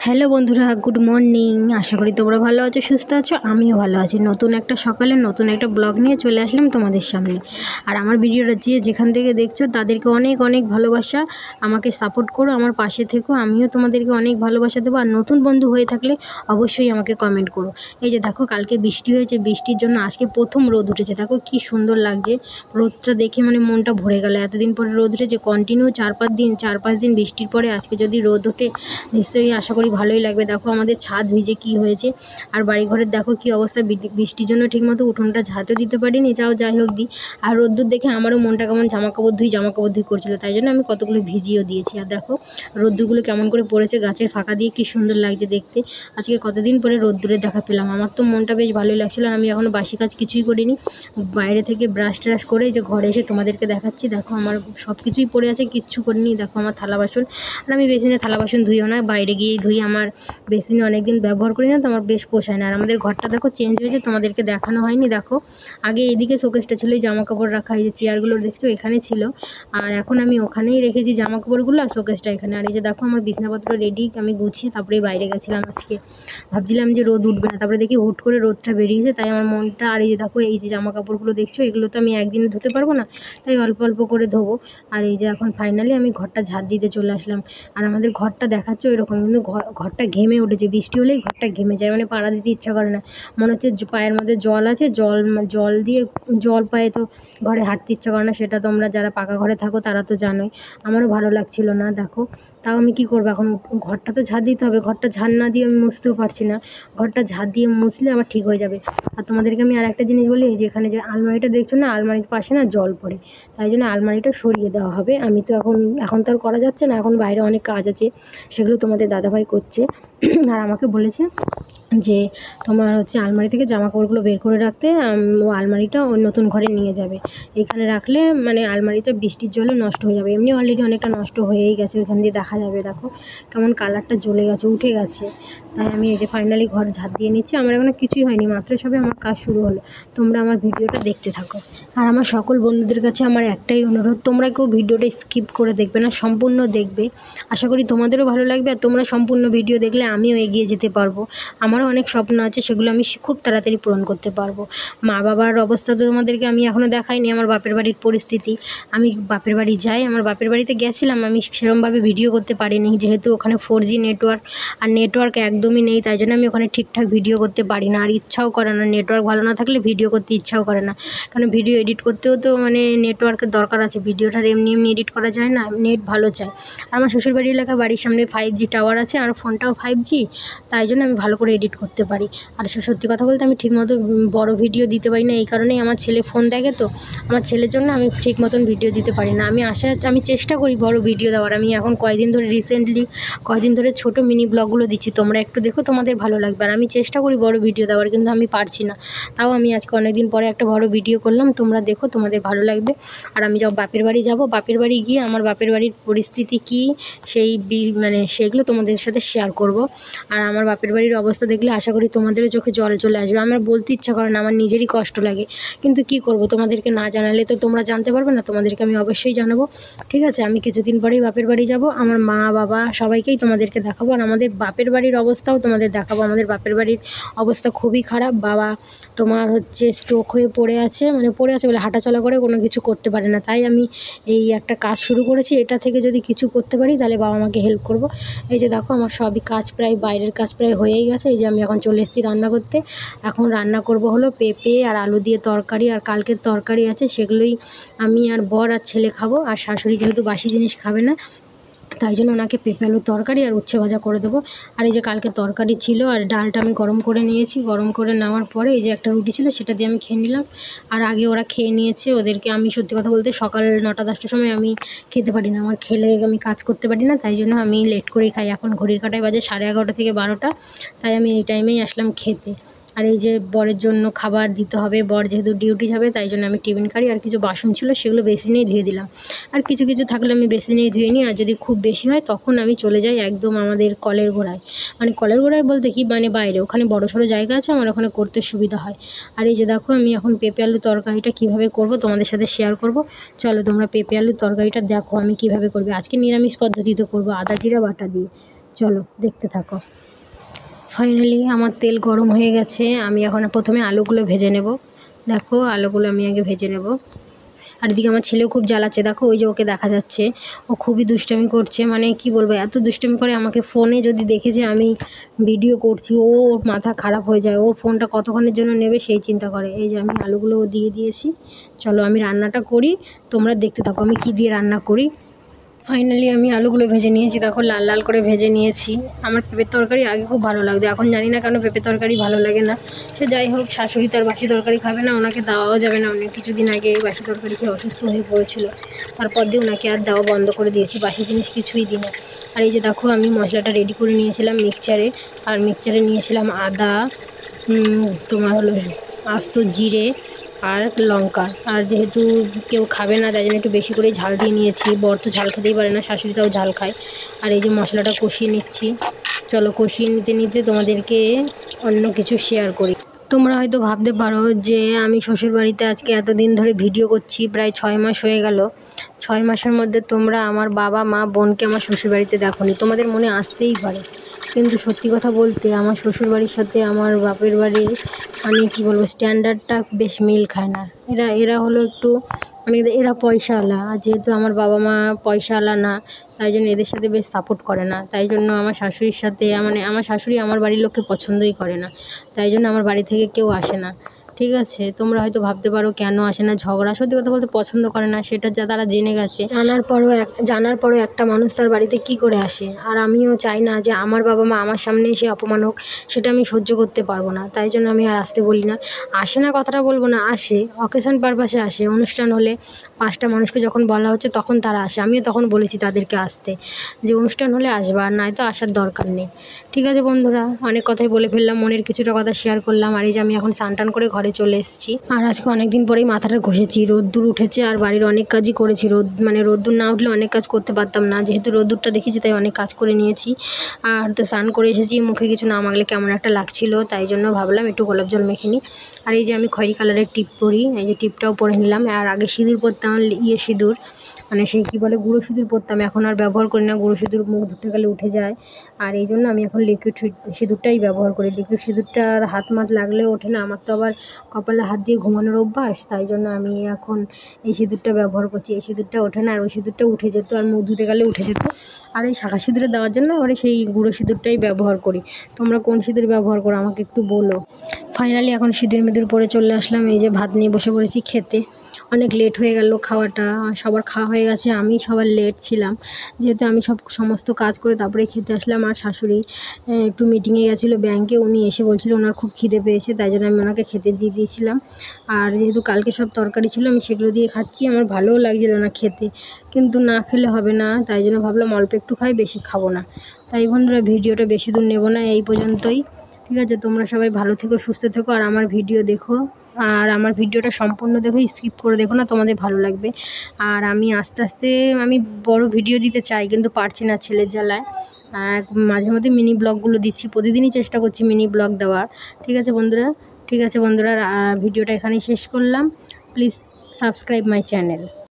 Hello বন্ধুরা, good morning. আশা করি তোমরা ভালো আছো, সুস্থ আছো। আমিও ভালো আছি। নতুন একটা সকালে নতুন একটা ব্লগ নিয়ে চলে আসলাম তোমাদের সামনে। আর আমার ভিডিওটা যেখান থেকে দেখছো তাদেরকে অনেক অনেক ভালোবাসা। আমাকে সাপোর্ট করো, আমার পাশে থেকো। আমিও তোমাদেরকে অনেক ভালোবাসা দেবো। আর নতুন বন্ধু হয়ে থাকলে অবশ্যই আমাকে কমেন্ট করো। এই যে দেখো, কালকে বৃষ্টি হয়েছে, বৃষ্টির জন্য আজকে প্রথম রোদ উঠেছে। দেখো কি সুন্দর লাগছে রোদটা দেখে, মানে মনটা ভরে গেল। এতদিন পরে রোদ উঠেছে, কন্টিনিউ 4-5 দিন বৃষ্টির পরে আজকে যদি রোদ ওঠে, নিশ্চয়ই আশা করি ভালোই লাগবে। দেখো আমাদের ছাদ ভিজে কি হয়েছে, আর বাড়িঘরের দেখো কি অবস্থা। বৃষ্টির জন্য ঠিকমতো উঠোনটা ঝাঁটও দিতে পারিনি, যাই হোক দিই। আর রোদ্দুর দেখে আমারও মনটা কেমন জামাকাপড় ধুই করছিল, তাই জন্য আমি কতগুলো ভিজিয়েও দিয়েছি। আর দেখো রোদ্দুরগুলো কেমন করে পড়েছে গাছের ফাঁকা দিয়ে, কি সুন্দর লাগছে দেখতে। আজকে কতদিন পরে রোদ্দুরের দেখা পেলাম, আমার তো মনটা বেশ ভালোই লাগছিল। আর আমি এখনও বাসি কাজ কিছুই করিনি, বাইরে থেকে ব্রাশ ট্রাশ করে যে ঘরে এসে তোমাদেরকে দেখাচ্ছি। দেখো আমার সব কিছুই পড়ে আছে, কিচ্ছু করিনি। দেখো আমার থালা বাসন, আর আমি বেসিনে থালা বাসন ধুইও না, বাইরে গিয়েই ধুই। আমার বেসিনে অনেকদিন ব্যবহার করি না তো, আমার বেশ পোষায় না। আর আমাদের ঘরটা দেখো চেঞ্জ হয়েছে, তোমাদেরকে দেখানো হয়নি। দেখো আগে এদিকে শোকেসটা ছিল, এই জামা কাপড় রাখা, এই যে চেয়ারগুলো দেখছো এখানে ছিল, আর এখন আমি ওখানেই রেখেছি জামা কাপড়গুলো, আর শোকেসটা এখানে। আর এই যে দেখো আমার বিছনাপত্র রেডি, আমি গুছিয়ে তারপরে বাইরে গেছিলাম। আজকে ভাবছিলাম যে রোদ উঠবে না, তারপরে দেখি হুট করে রোদটা বেরিয়েছে, তাই আমার মনটা। আর এই যে দেখো এই যে জামা কাপড়গুলো দেখছো, এগুলো তো আমি একদিনে ধুতে পারবো না, তাই অল্প অল্প করে ধোবো। আর এই যে এখন ফাইনালি আমি ঘরটা ঝাড় দিতে চলে আসলাম। আর আমাদের ঘরটা দেখাচ্ছে ওইরকম, কিন্তু ঘরটা ঘেমে উঠেছে। বৃষ্টি হলেই ঘরটা ঘেমে যায়, মানে পাড়া দিতে ইচ্ছা করে না। মনে হচ্ছে পায়ের মধ্যে জল আছে, জল দিয়ে জল পায়ে তো ঘরে হাঁটতে ইচ্ছা করে না। সেটা তোমরা যারা পাকা ঘরে থাকো তারা তো জানোই। আমারও ভালো লাগছিল না। দেখো তাও আমি কি করবো, এখন ঘরটা তো ঝাড় দিতে হবে। ঘরটা ঝাড় না দিয়ে আমি মুছতেও পারছি না। ঘরটা ঝাড় দিয়ে মুছলে আবার ঠিক হয়ে যাবে। আর তোমাদেরকে আমি আর একটা জিনিস বলি, এই যে এখানে যে আলমারিটা দেখছো না, আলমারির পাশে না জল পড়ে, তাই জন্য আলমারিটা সরিয়ে দেওয়া হবে। আমি তো এখন তো আর করা যাচ্ছে না, এখন বাইরে অনেক কাজ আছে, সেগুলো তোমাদের দাদাভাই করছে। আর আমাকে বলেছে যে তোমার হচ্ছে আলমারি থেকে জামা কাপড়গুলো বের করে রাখতে, ও আলমারিটা ওই নতুন ঘরে নিয়ে যাবে। এখানে রাখলে মানে আলমারিটা বৃষ্টির জলে নষ্ট হয়ে যাবে। এমনি অলরেডি অনেকটা নষ্ট হয়েই গেছে, ওইখান দিয়ে দেখা যাবে। দেখো কেমন কালারটা জ্বলে গেছে, উঠে গেছে। তাই আমি এই যে ফাইনালি ঘর ঝাঁট দিয়ে নিচ্ছি। আমার এখনো কিছুই হয়নি, মাত্র সবে আমার কাজ শুরু হলো। তোমরা আমার ভিডিওটা দেখতে থাকো। আর আমার সকল বন্ধুদের কাছে আমার একটাই অনুরোধ, তোমরা কেউ ভিডিওটা স্কিপ করে দেখবে না, সম্পূর্ণ দেখবে। আশা করি তোমাদেরও ভালো লাগবে। আর তোমরা সম্পূর্ণ ভিডিও দেখলে আমিও এগিয়ে যেতে পারবো। আমারও অনেক স্বপ্ন আছে, সেগুলো আমি খুব তাড়াতাড়ি পূরণ করতে পারবো। মা বাবার অবস্থা তো তোমাদেরকে আমি এখনও দেখাইনি, আমার বাপের বাড়ির পরিস্থিতি। আমি বাপের বাড়ি যাই, আমার বাপের বাড়িতে গেছিলাম, আমি সেরকমভাবে ভিডিও করতে পারিনি, যেহেতু ওখানে 4G নেটওয়ার্ক, আর নেটওয়ার্ক একদমই নেই, তাই জন্য আমি ওখানে ঠিকঠাক ভিডিও করতে পারি না। আর ইচ্ছাও করে না, নেটওয়ার্ক ভালো না থাকলে ভিডিও করতে ইচ্ছাও করে না। কারণ ভিডিও এডিট করতেও তো মানে নেটওয়ার্কের দরকার আছে, ভিডিওটা এমনি এমনি এডিট করা যায় না, নেট ভালো চাই। আর আমার শ্বশুরবাড়ি এলাকা, বাড়ির সামনে 5G টাওয়ার আছে, আর ফোনটাও 5G, তাই জন্য আমি ভালো করে এডিট করতে পারি। আর সত্যি কথা বলতে আমি ঠিকমতো বড় ভিডিও দিতে পারি না, এই কারণেই আমার ছেলে ফোন দেখে, তো আমার ছেলের জন্য আমি ঠিক মতন ভিডিও দিতে পারি না। আমি চেষ্টা করি বড় ভিডিও দেওয়ার। আমি এখন কয়েকদিন ধরে ছোট মিনি ব্লগগুলো দিচ্ছি, তোমরা একটু দেখো, তোমাদের ভালো লাগবে। আর আমি চেষ্টা করি বড় ভিডিও দেওয়ার, কিন্তু আমি পারছি না। তাও আমি আজকে অনেকদিন পরে একটা বড় ভিডিও করলাম, তোমরা দেখো, তোমাদের ভালো লাগবে। আর আমি বাপের বাড়ি যাব, বাপের বাড়ি গিয়ে আমার বাপের বাড়ির পরিস্থিতি কী, মানে সেগুলো তোমাদের সাথে শেয়ার করব। আর আমার বাপের বাড়ির অবস্থা দেখলে আশা করি তোমাদেরও চোখে জল চলে আসবে। আমার বলতে ইচ্ছা করে না, আমার নিজেরই কষ্ট লাগে, কিন্তু কি করব, তোমাদেরকে না জানালে তো তোমরা জানতে পারবে না। তোমাদেরকে আমি অবশ্যই জানাবো, ঠিক আছে? আমি কিছুদিন পরেই বাপের বাড়ি যাব, আমার মা বাবা সবাইকেই তোমাদেরকে দেখাবো। আর আমাদের বাপের বাড়ির অবস্থাও তোমাদের দেখাবো। আমাদের বাপের বাড়ির অবস্থা খুবই খারাপ। বাবা তোমার হচ্ছে স্ট্রোক হয়ে পড়ে আছে বলে হাঁটাচলা করে কোনো কিছু করতে পারে না। তাই আমি এই একটা কাজ শুরু করেছি, এটা থেকে যদি কিছু করতে পারি তাহলে বাবা মাকে হেল্প করব। এই যে দেখো আমার সবই কাজ প্রায়, বাইরের কাজ প্রায় হয়েই গেছে। এই যে আমি এখন চলে এসেছি রান্না করতে। এখন রান্না করব হলো পেঁপে আর আলু দিয়ে তরকারি, আর কালকের তরকারি আছে, সেগুলোই আমি আর বর আর ছেলে খাবো। আর শাশুড়ি যেহেতু বাসি জিনিস খাবে না, তাই জন্য ওনাকে পেঁপে আলুর তরকারি আর উচ্ছে ভাজা করে দেবো। আর এই যে কালকে তরকারি ছিল, আর ডালটা আমি গরম করে নিয়েছি। গরম করে নেওয়ার পরে এই যে একটা রুটি ছিল, সেটা দিয়ে আমি খেয়ে নিলাম। আর আগে ওরা খেয়ে নিয়েছে, ওদেরকে আমি সত্যি কথা বলতে সকাল 9টা-10টার সময় আমি খেতে পারি না, আমার খেলে আমি কাজ করতে পারি না, তাই জন্য আমি লেট করেই খাই। এখন ঘড়ির কাঁটায় বাজে 11:30 থেকে 12টা, তাই আমি এই টাইমেই আসলাম খেতে। আর এই যে বরের জন্য খাবার দিতে হবে, বর যেহেতু ডিউটি যাবে, তাই জন্য আমি টিফিন কারি আর কিছু বাসন ছিল সেগুলো বেসিনেই ধুয়ে দিলাম। আর কিছু কিছু থাকলে আমি বেসিনেই ধুয়ে নিই, আর যদি খুব বেশি হয় তখন আমি চলে যাই একদম আমাদের কলের গোড়ায়। মানে কলের গোড়ায় বলতে কি, মানে বাইরে, ওখানে বড়সড় জায়গা আছে, আমার ওখানে করতে সুবিধা হয়। আর এই যে দেখো আমি এখন পেঁপে আলু তরকারিটা কীভাবে করব তোমাদের সাথে শেয়ার করব। চলো তোমরা পেঁপে আলুর তরকারিটা দেখো আমি কীভাবে করবো। আজকে নিরামিষ পদ্ধতিতে করব, আদা জিরা বাটা দিয়ে। চলো দেখতে থাকো। ফাইনালি আমার তেল গরম হয়ে গেছে। আমি এখন প্রথমে আলুগুলো ভেজে নেব। দেখো আলুগুলো আমি আগে ভেজে নেব। আর এদিকে আমার ছেলেও খুব জ্বালাচ্ছে, দেখো ওই যে ওকে দেখা যাচ্ছে, ও খুবই দুষ্টামি করছে, মানে কি বলবো এত দুষ্টামি করে। আমাকে ফোনে যদি দেখে যে আমি ভিডিও করছি ও মাথা খারাপ হয়ে যায়, ও ফোনটা কতক্ষণের জন্য নেবে সেই চিন্তা করে। এই যে আমি আলুগুলো দিয়ে দিয়েছি। চলো আমি রান্নাটা করি, তোমরা দেখতে থাকো আমি কি দিয়ে রান্না করি। ফাইনালি আমি আলুগুলো ভেজে নিয়েছি, দেখো লাল লাল করে ভেজে নিয়েছি। আমার পেঁপের তরকারি আগে খুব ভালো লাগতো, এখন জানি না কেন পেঁপের তরকারি ভালো লাগে না। সে যাই হোক, শাশুড়ি তার বাসি তরকারি খাবে না, ওনাকে দেওয়াও যাবে না। অনেক কিছুদিন আগে এই বাসি তরকারি খেয়ে অসুস্থ হয়ে পড়েছিল, তারপর দিয়ে ওনাকে আর দেওয়া বন্ধ করে দিয়েছি, বাসি জিনিস কিছুই দিই না। আর এই যে দেখো আমি মশলাটা রেডি করে নিয়েছিলাম মিক্সচারে, আর মিক্সচারে নিয়েছিলাম আদা, তোমার হলো আস্ত জিরে আর লঙ্কা। আর যেহেতু কেউ খাবে না তাই জন্য একটু বেশি করে ঝাল দিয়ে নিয়েছি। বর তো ঝাল খেতেই পারে না, শাশুড়িটাও ঝাল খায়। আর এই যে মশলাটা কষিয়ে নিচ্ছি। চলো কষিয়ে নিতে নিতে তোমাদেরকে অন্য কিছু শেয়ার করি। তোমরা হয়তো ভাবতে পারো যে আমি শ্বশুরবাড়িতে আজকে এতদিন ধরে ভিডিও করছি, প্রায় 6 মাস হয়ে গেল। 6 মাসের মধ্যে তোমরা আমার বাবা মা বোনকে আমার শ্বশুরবাড়িতে দেখোনি, তোমাদের মনে আসতেই পারে। কিন্তু সত্যি কথা বলতে আমার শ্বশুরবাড়ির সাথে আমার বাপের বাড়ির মানে কী বলবো স্ট্যান্ডার্ডটা বেশ মিল খায় না। এরা হলো একটু মানে এরা পয়সাওয়ালা, আর যেহেতু আমার বাবা মা পয়সাওয়ালা না, তাই জন্য এদের সাথে বেশ সাপোর্ট করে না। তাই জন্য আমার শাশুড়ির সাথে মানে আমার শাশুড়ি আমার বাড়ির লোককে পছন্দই করে না, তাই জন্য আমার বাড়ি থেকে কেউ আসে না। ঠিক আছে, তোমরা হয়তো ভাবতে পারো কেন আসে না, ঝগড়া। সত্যি কথা বলতে পছন্দ করে না, সেটা যা তারা জেনে গেছে। জানার পরও একটা মানুষ তার বাড়িতে কি করে আসে। আর আমিও চাই না যে আমার বাবা মা আমার সামনে এসে অপমান হোক, সেটা আমি সহ্য করতে পারবো না। তাই জন্য আমি আর আসতে বলি না। আসে না কথাটা বলবো না, আসে, অকেশন পারপাসে আসে। অনুষ্ঠান হলে 5টা মানুষকে যখন বলা হচ্ছে তখন তারা আসে। আমিও তখন বলেছি তাদেরকে আসতে, যে অনুষ্ঠান হলে আসবা, আর নয়তো আসার দরকার নেই। ঠিক আছে বন্ধুরা, অনেক কথাই বলে ফেললাম, মনের কিছুটা কথা শেয়ার করলাম। আর এই যে আমি এখন স্নান টান করে ঘরে চলে এসেছি। আর আজকে অনেক দিন পরেই মাথাটা ঘষেছি, রোদ্দুর উঠেছে আর বাড়ির অনেক কাজই করেছি। রোদ্দুর না উঠলে অনেক কাজ করতে পারতাম না, যেহেতু রোদ্দুরটা দেখেছি তাই অনেক কাজ করে নিয়েছি। আর তো স্নান করে এসেছি, মুখে কিছু না মাখলে কেমন একটা লাগছিল, তাই জন্য ভাবলাম একটু গোলাপ জল মেখে নিই। আর এই যে আমি খয়েরি কালারের টিপ পরি, এই যে টিপটাও পরে নিলাম। আর আগে সিঁদুর পরতাম, সিঁদুর মানে সেই কী বলে গুঁড়ো সিঁদুর পরতাম, এখন আর ব্যবহার করি না। গুঁড়ো সিঁদুর মুখ ধুতে গেলে উঠে যায়, আর এই জন্য আমি এখন লিকুইড সিঁদুরটাই ব্যবহার করি। লিকুইড সিঁদুরটা আর হাত লাগলেও ওঠে না, আমার তো আবার কপালে হাত দিয়ে ঘুমানোর অভ্যাস, তাই জন্য আমি এখন এই সিঁদুরটা ব্যবহার করছি। এই সিঁদুরটা ওঠে না, আর ওই সিঁদুরটা উঠে যেত, আর মুখ ধুতে গেলে উঠে যেত। আর এই শাঁখা সিঁদুরে দেওয়ার জন্য এবারে সেই গুঁড়ো সিঁদুরটাই ব্যবহার করি। তোমরা কোন সিঁদুর ব্যবহার করো আমাকে একটু বলো। ফাইনালি এখন সিঁদুর মিঁদুর পরে চলে আসলাম, এই যে ভাত নিয়ে বসে পড়েছি খেতে। অনেক লেট হয়ে গেল খাওয়াটা, সবার খাওয়া হয়ে গেছে, আমি সবার লেট ছিলাম, যেহেতু আমি সমস্ত কাজ করে তারপরে খেতে আসলাম। আর শাশুড়ি একটু মিটিংয়ে গেছিলো ব্যাংকে, উনি এসে বলছিল ওনার খুব খিদে পেয়েছে, তাই জন্য আমি ওনাকে খেতে দিয়ে দিয়েছিলাম। আর যেহেতু কালকে সব তরকারি ছিল আমি সেগুলো দিয়ে খাচ্ছি, আমার ভালোও লাগছিল না খেতে, কিন্তু না খেলে হবে না, তাই জন্য ভাবলাম অল্প একটু খাই, বেশি খাবো না। তাই বন্ধুরা ভিডিওটা বেশি দূর নেব না, এই পর্যন্তই। ঠিক আছে, তোমরা সবাই ভালো থেকো, সুস্থ থেকো, আর আমার ভিডিও দেখো। আর আমার ভিডিওটা সম্পূর্ণ দেখো, স্কিপ করে দেখো না, তোমাদের ভালো লাগবে। আর আমি আস্তে আস্তে আমি বড় ভিডিও দিতে চাই, কিন্তু পারছি না ছেলের জ্বালায়। আর মাঝে মধ্যে মিনি ব্লগগুলো দিচ্ছি, প্রতিদিনই চেষ্টা করছি মিনি ব্লগ দেওয়ার। ঠিক আছে বন্ধুরা, ভিডিওটা এখানেই শেষ করলাম। Please subscribe my channel.